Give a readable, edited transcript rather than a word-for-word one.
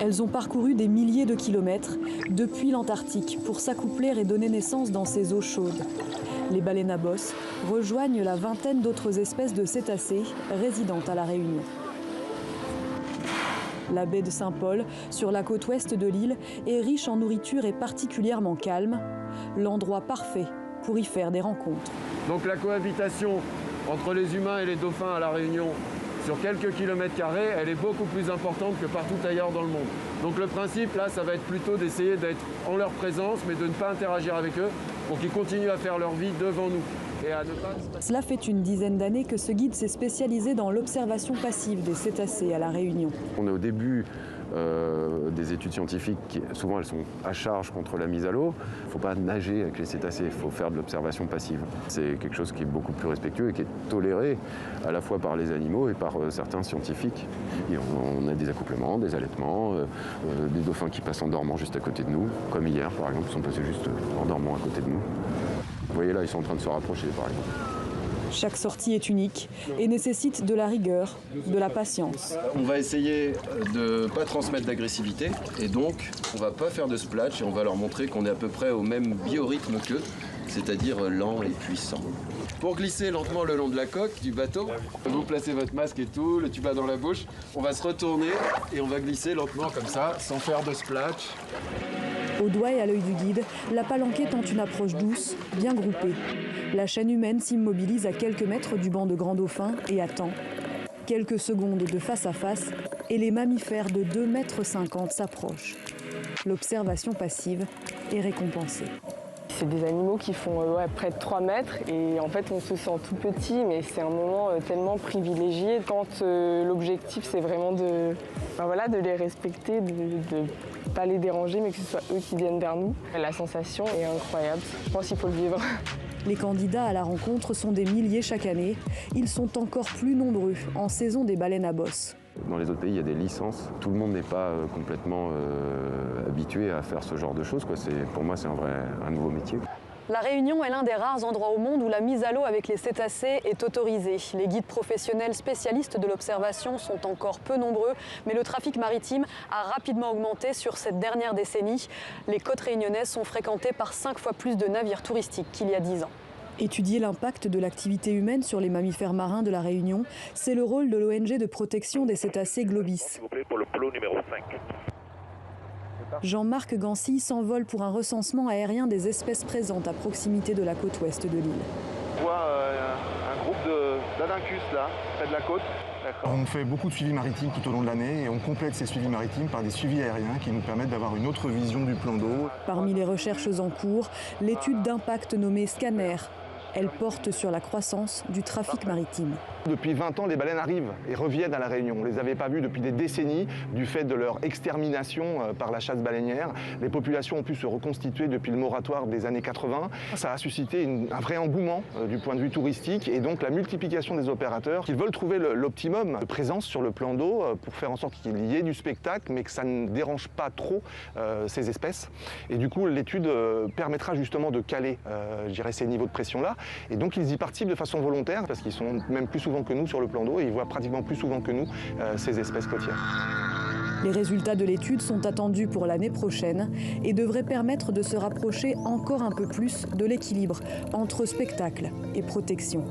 Elles ont parcouru des milliers de kilomètres depuis l'Antarctique pour s'accoupler et donner naissance dans ces eaux chaudes. Les baleines à bosse rejoignent la vingtaine d'autres espèces de cétacés résidentes à La Réunion. La baie de Saint-Paul, sur la côte ouest de l'île, est riche en nourriture et particulièrement calme. L'endroit parfait pour y faire des rencontres. Donc la cohabitation entre les humains et les dauphins à La Réunion, sur quelques kilomètres carrés, elle est beaucoup plus importante que partout ailleurs dans le monde. Donc le principe, là, ça va être plutôt d'essayer d'être en leur présence, mais de ne pas interagir avec eux, pour qu'ils continuent à faire leur vie devant nous. Et à ne pas... Cela fait une dizaine d'années que ce guide s'est spécialisé dans l'observation passive des cétacés à La Réunion. On est au début des études scientifiques, souvent elles sont à charge contre la mise à l'eau. Il ne faut pas nager avec les cétacés, il faut faire de l'observation passive. C'est quelque chose qui est beaucoup plus respectueux et qui est toléré à la fois par les animaux et par certains scientifiques. Et on a des accouplements, des allaitements, des dauphins qui passent en dormant juste à côté de nous, comme hier par exemple, ils sont passés juste en dormant à côté de nous. Vous voyez là, ils sont en train de se rapprocher par exemple. Chaque sortie est unique et nécessite de la rigueur, de la patience. On va essayer de ne pas transmettre d'agressivité et donc on ne va pas faire de splash et on va leur montrer qu'on est à peu près au même biorhythme qu'eux, c'est-à-dire lent et puissant. Pour glisser lentement le long de la coque du bateau, vous placez votre masque et tout, le tuba dans la bouche, on va se retourner et on va glisser lentement comme ça, sans faire de splash. Au doigt et à l'œil du guide, la palanquée tente une approche douce, bien groupée. La chaîne humaine s'immobilise à quelques mètres du banc de grands dauphins et attend. Quelques secondes de face à face et les mammifères de 2,50 mètres s'approchent. L'observation passive est récompensée. C'est des animaux qui font près de 3 mètres et en fait on se sent tout petit, mais c'est un moment tellement privilégié quand l'objectif c'est vraiment de les respecter, de ne pas les déranger mais que ce soit eux qui viennent vers nous. La sensation est incroyable, je pense qu'il faut le vivre. Les candidats à la rencontre sont des milliers chaque année. Ils sont encore plus nombreux en saison des baleines à bosse. Dans les autres pays, il y a des licences. Tout le monde n'est pas complètement habitué à faire ce genre de choses, quoi. Pour moi, c'est un nouveau métier. La Réunion est l'un des rares endroits au monde où la mise à l'eau avec les cétacés est autorisée. Les guides professionnels spécialistes de l'observation sont encore peu nombreux, mais le trafic maritime a rapidement augmenté sur cette dernière décennie. Les côtes réunionnaises sont fréquentées par 5 fois plus de navires touristiques qu'il y a 10 ans. Étudier l'impact de l'activité humaine sur les mammifères marins de la Réunion, c'est le rôle de l'ONG de protection des cétacés Globis. S'il vous plaît, pour le plot numéro 5. Jean-Marc Gancy s'envole pour un recensement aérien des espèces présentes à proximité de la côte ouest de l'île. On voit un groupe d'Adincus là, près de la côte. On fait beaucoup de suivis maritimes tout au long de l'année et on complète ces suivis maritimes par des suivis aériens qui nous permettent d'avoir une autre vision du plan d'eau. Parmi les recherches en cours, l'étude d'impact nommée Scanner. Elle porte sur la croissance du trafic maritime. Depuis 20 ans, les baleines arrivent et reviennent à La Réunion. On ne les avait pas vues depuis des décennies du fait de leur extermination par la chasse baleinière. Les populations ont pu se reconstituer depuis le moratoire des années 80. Ça a suscité un vrai engouement du point de vue touristique et donc la multiplication des opérateurs qui veulent trouver l'optimum de présence sur le plan d'eau pour faire en sorte qu'il y ait du spectacle mais que ça ne dérange pas trop ces espèces. Et du coup, l'étude permettra justement de caler ces niveaux de pression-là. Et donc ils y participent de façon volontaire parce qu'ils sont même plus souvent que nous sur le plan d'eau et ils voient pratiquement plus souvent que nous ces espèces côtières. Les résultats de l'étude sont attendus pour l'année prochaine et devraient permettre de se rapprocher encore un peu plus de l'équilibre entre spectacle et protection.